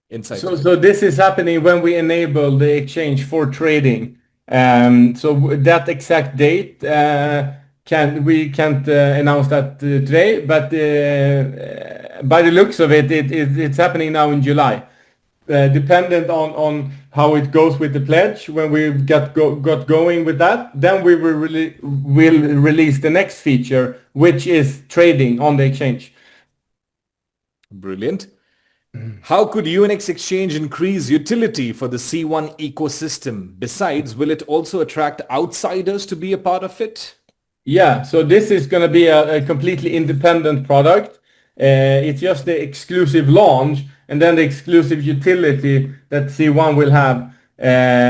insight? So this is happening when we enable the exchange for trading. So that exact date we can't announce that today, but by the looks of it's happening now in July. Dependent on how it goes with the pledge, when we got going with that, then we will release the next feature, which is trading on the exchange. Brilliant. How could UNX Exchange increase utility for the C1 ecosystem? Besides, will it also attract outsiders to be a part of it? Yeah, so this is going to be a completely independent product. It's just the exclusive launch and then the exclusive utility that C1 will have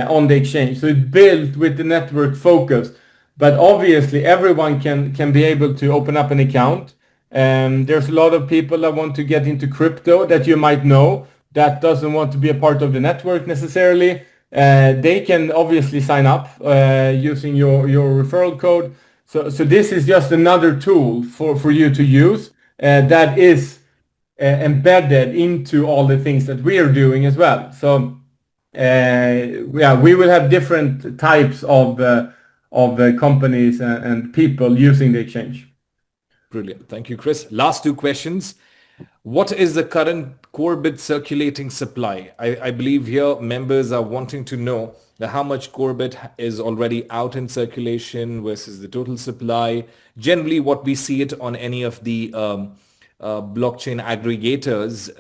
on the exchange. So it's built with the network focus. But obviously everyone can be able to open up an account. There's a lot of people that want to get into crypto that you might know that doesn't want to be a part of the network necessarily. They can obviously sign up using your referral code. So this is just another tool for you to use that is embedded into all the things that we are doing as well. So yeah, we will have different types of companies and people using the exchange. Brilliant. Thank you, Chris. Last 2 questions. What is the current Cbit circulating supply? I believe here members are wanting to know how much Cbit is already out in circulation versus the total supply. Generally, what we see it on any of the blockchain aggregators,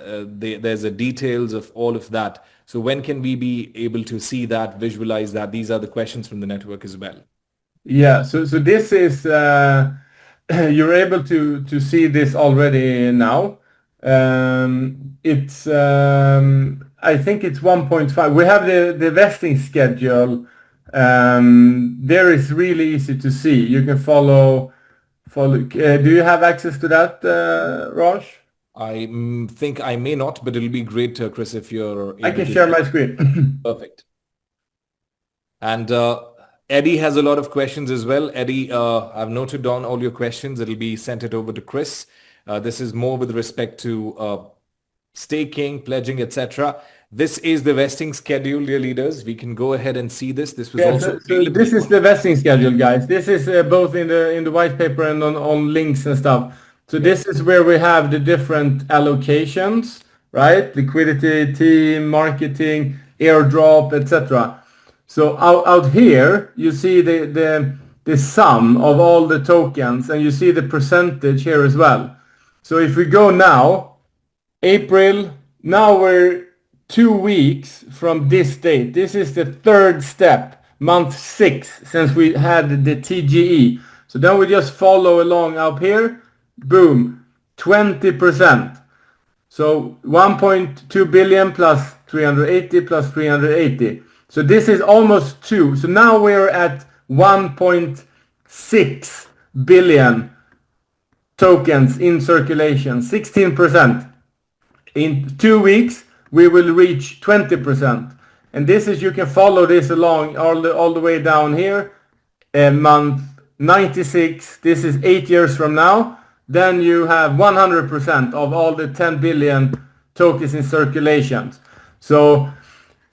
there's a details of all of that. So when can we be able to see that, visualize that? These are the questions from the network as well. Yeah, so this is you're able to see this already now. It's I think it's 1.5. We have the vesting schedule. There is really easy to see. You can follow. Do you have access to that, Raj? I think I may not, but it'll be great, Chris, if you're able I can share my screen. Perfect. And Eddie has a lot of questions as well. Eddie, I've noted down all your questions. It'll be sent it over to Chris. This is more with respect to staking, pledging, etc. This is the vesting schedule, dear leaders. We can go ahead and see this. This was also so this is the vesting schedule, guys. This is both in the white paper and on links and stuff. So this is where we have the different allocations, right? Liquidity, team, marketing, airdrop, etc. So out here, you see the sum of all the tokens, and you see the percentage here as well. So if we go now, April, now we're 2 weeks from this date. This is the 3rd step, month 6, since we had the TGE. So then we just follow along up here, boom, 20%. So 1.2 billion plus 380 plus 380. So this is almost 2. So now we're at 1.6 billion tokens in circulation, 16%. In 2 weeks, we will reach 20%. And this is, you can follow this along all the way down here, month 96, this is 8 years from now, then you have 100% of all the 10 billion tokens in circulation. So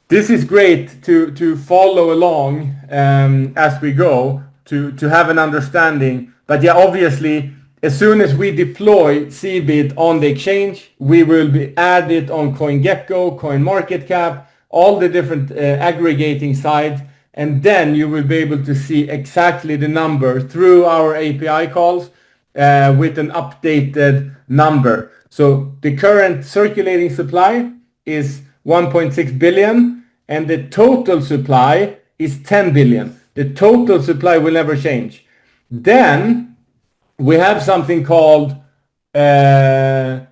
this is great to follow along as we go, to have an understanding. But yeah, obviously, as soon as we deploy Cbit on the exchange, we will be added on CoinGecko, CoinMarketCap, all the different aggregating sites, and then you will be able to see exactly the number through our API calls with an updated number. So the current circulating supply is 1.6 billion and the total supply is 10 billion. The total supply will never change. Then we have something called max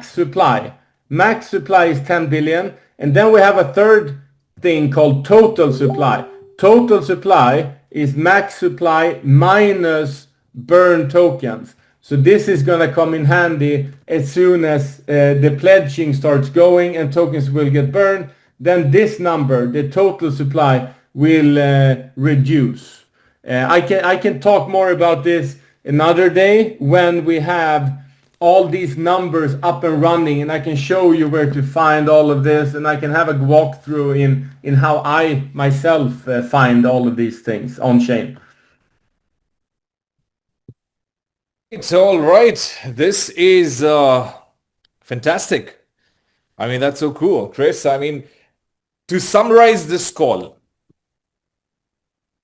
supply. Max supply is 10 billion, and then we have a third thing called total supply. Total supply is max supply minus burn tokens. So this is going to come in handy as soon as the pledging starts going and tokens will get burned. Then this number, the total supply, will reduce. I can talk more about this another day when we have all these numbers up and running, and I can show you where to find all of this, and I can have a walkthrough in how I myself find all of these things on chain. It's all right. This is fantastic. I mean, that's so cool, Chris. I mean, to summarize this call,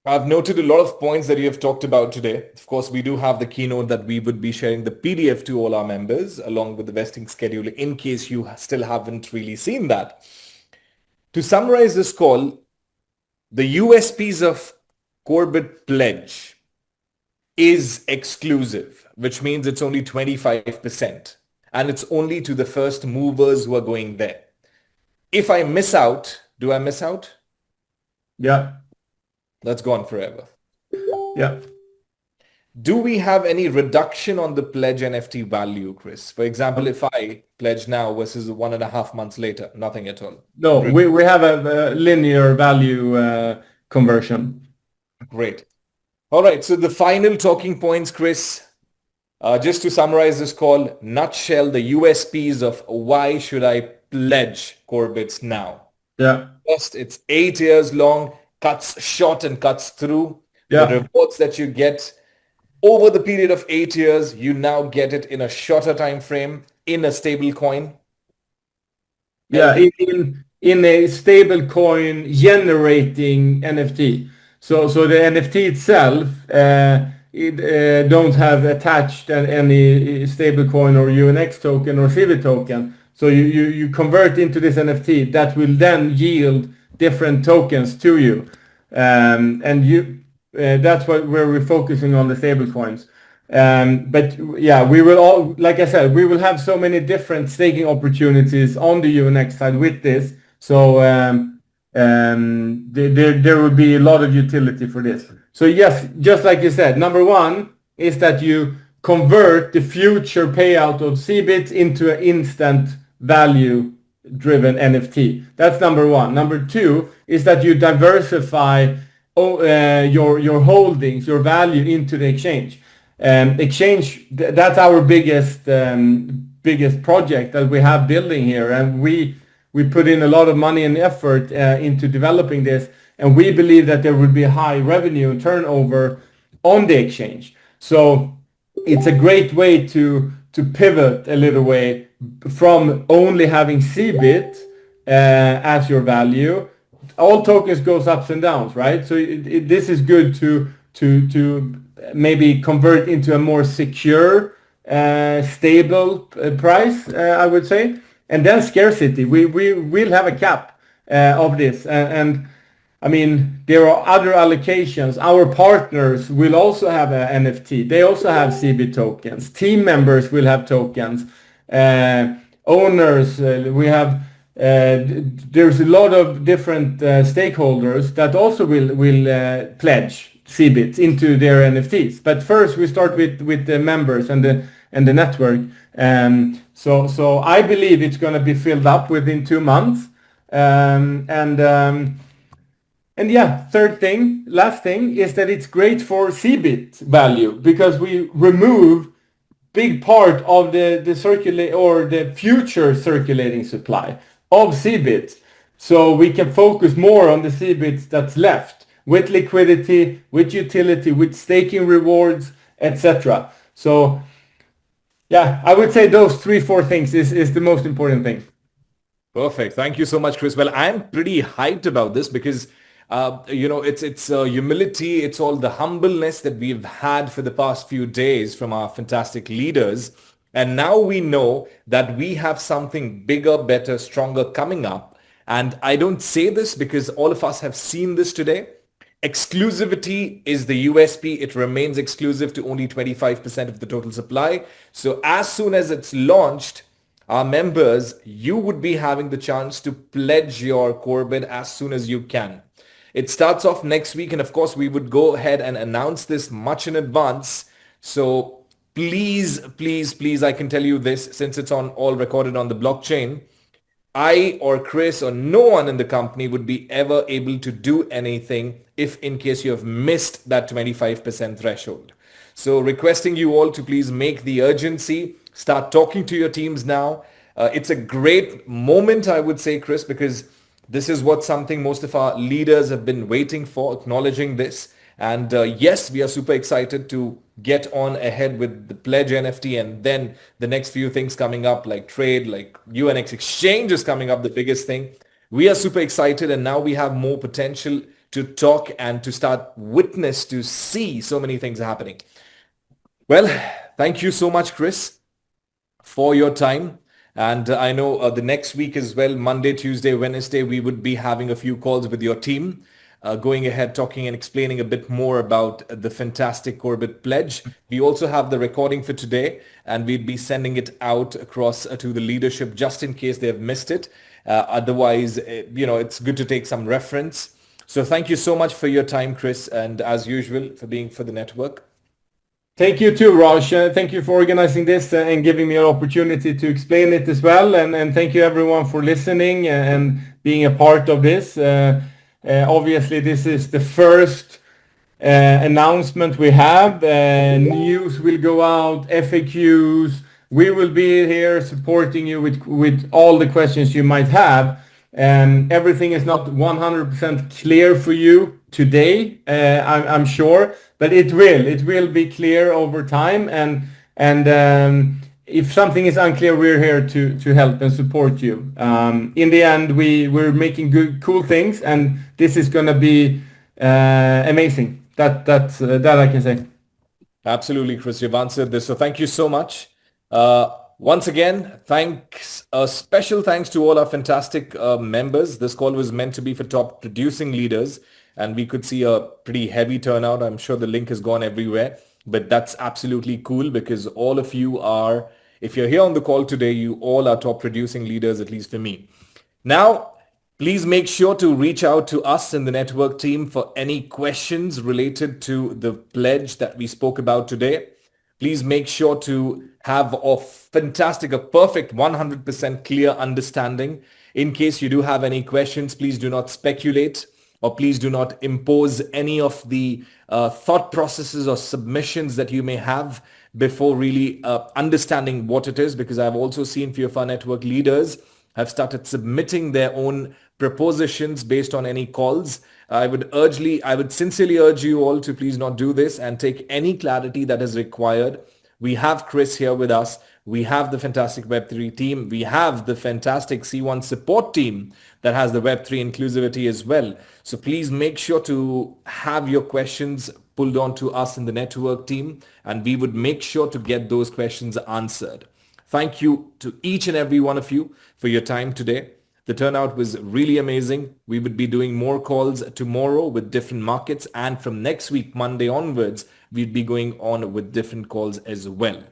I've noted a lot of points that you have talked about today. Of course, we do have the keynote that we would be sharing the PDF to all our members along with the vesting schedule in case you still haven't really seen that. To summarize this call, the USPs of Cbit Pledge is exclusive, which means it's only 25% and it's only to the first movers who are going there. If I miss out, do I miss out? Yeah. That's gone forever. Yeah. Do we have any reduction on the pledge NFT value, Chris? For example, if I pledge now versus 1.5 months later, nothing at all. No, we have a linear value conversion. Great. All right. So the final talking points, Chris, just to summarize this call, nutshell, the USPs of why should I pledge Cbits now? Yeah. First, it's 8 years long, cuts short and cuts through. Yeah. The rewards that you get over the period of 8 years, you now get it in a shorter time frame in a stable coin. Yeah, in a stable coin generating NFT. So the NFT itself, it don't have attached any stable coin or UNX token or Cbit token. So you convert into this NFT that will then yield different tokens to you, and that's where we're focusing on, the stable coins. But yeah, we will all, like I said, we will have so many different staking opportunities on the UNX side with this. So there will be a lot of utility for this. So yes, just like you said, number one is that you convert the future payout of Cbit into an instant value driven NFT. That's number one. Number two is that you diversify your holdings, your value into the exchange. Exchange, that's our biggest project that we have building here, and we put in a lot of money and effort into developing this, and we believe that there will be a high revenue and turnover on the exchange. So it's a great way to pivot a little way from only having Cbit as your value. All tokens goes ups and downs, right? So this is good to maybe convert into a more secure, stable price, I would say. And then scarcity. We will have a cap of this, and I mean, there are other allocations. Our partners will also have an NFT. They also have Cbit tokens. Team members will have tokens. Owners, we have. There's a lot of different stakeholders that also will pledge Cbit into their NFTs. But first, we start with the members and the network. So I believe it's going to be filled up within 2 months. And yeah, last thing is that it's great for Cbit value because we remove big part of the circulate or the future circulating supply of Cbit. So we can focus more on the Cbits that's left with liquidity, with utility, with staking rewards, etc. So yeah, I would say those three, four things is the most important thing. Perfect. Thank you so much, Chris. Well, I'm pretty hyped about this because, it's humility. It's all the humbleness that we've had for the past few days from our fantastic leaders. And now we know that we have something bigger, better, stronger coming up. And I don't say this because all of us have seen this today. Exclusivity is the USP. It remains exclusive to only 25% of the total supply. So as soon as it's launched, our members, you would be having the chance to pledge your Cbit as soon as you can. It starts off next week, and of course, we would go ahead and announce this much in advance. So please, please, please, I can tell you this since it's on all recorded on the blockchain. I or Chris or no one in the company would be ever able to do anything if in case you have missed that 25% threshold. So requesting you all to please make the urgency, start talking to your teams now. It's a great moment, I would say, Chris, because this is what something most of our leaders have been waiting for, acknowledging this. And yes, we are super excited to get on ahead with the Pledge NFT and then the next few things coming up like trade, like UNX Exchange is coming up, the biggest thing. We are super excited and now we have more potential to talk and to start witness to see so many things happening. Well, thank you so much, Chris, for your time. And I know the next week as well, Monday, Tuesday, Wednesday, we would be having a few calls with your team, going ahead, talking and explaining a bit more about the fantastic Cbit pledge. We also have the recording for today, and we'd be sending it out across to the leadership just in case they have missed it. Otherwise, it's good to take some reference. So thank you so much for your time, Chris, and as usual, for being for the network. Thank you too, Raj. Thank you for organizing this and giving me an opportunity to explain it as well. And thank you everyone for listening and being a part of this. Obviously, this is the first announcement we have. News will go out, FAQs. We will be here supporting you with all the questions you might have. Everything is not 100% clear for you today, I'm sure, but it will be clear over time. And if something is unclear, we're here to help and support you. In the end, we're making cool things, and this is going to be amazing. That I can say. Absolutely, Chris, you've answered this. So thank you so much. Once again, special thanks to all our fantastic members. This call was meant to be for top producing leaders, and we could see a pretty heavy turnout. I'm sure the link has gone everywhere, but that's absolutely cool because all of you are, if you're here on the call today, you all are top producing leaders, at least for me. Now, please make sure to reach out to us in the network team for any questions related to the pledge that we spoke about today. Please make sure to have a perfect 100% clear understanding. In case you do have any questions, please do not speculate or please do not impose any of the thought processes or submissions that you may have before really understanding what it is, because I've also seen few of our network leaders have started submitting their own propositions based on any calls. I would sincerely urge you all to please not do this and take any clarity that is required. We have Chris here with us. We have the fantastic Web3 team. We have the fantastic C1 support team that has the Web3 inclusivity as well. So please make sure to have your questions pulled on to us in the network team, and we would make sure to get those questions answered. Thank you to each and every one of you for your time today. The turnout was really amazing. We would be doing more calls tomorrow with different markets, and from next week, Monday onwards, we'd be going on with different calls as well.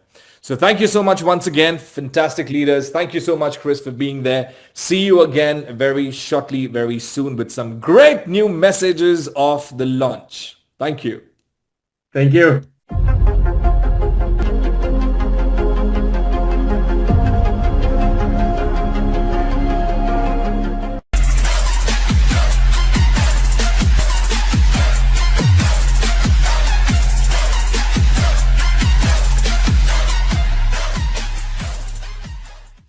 So thank you so much once again, fantastic leaders. Thank you so much, Chris, for being there. See you again very shortly, very soon with some great new messages of the launch. Thank you. Thank you.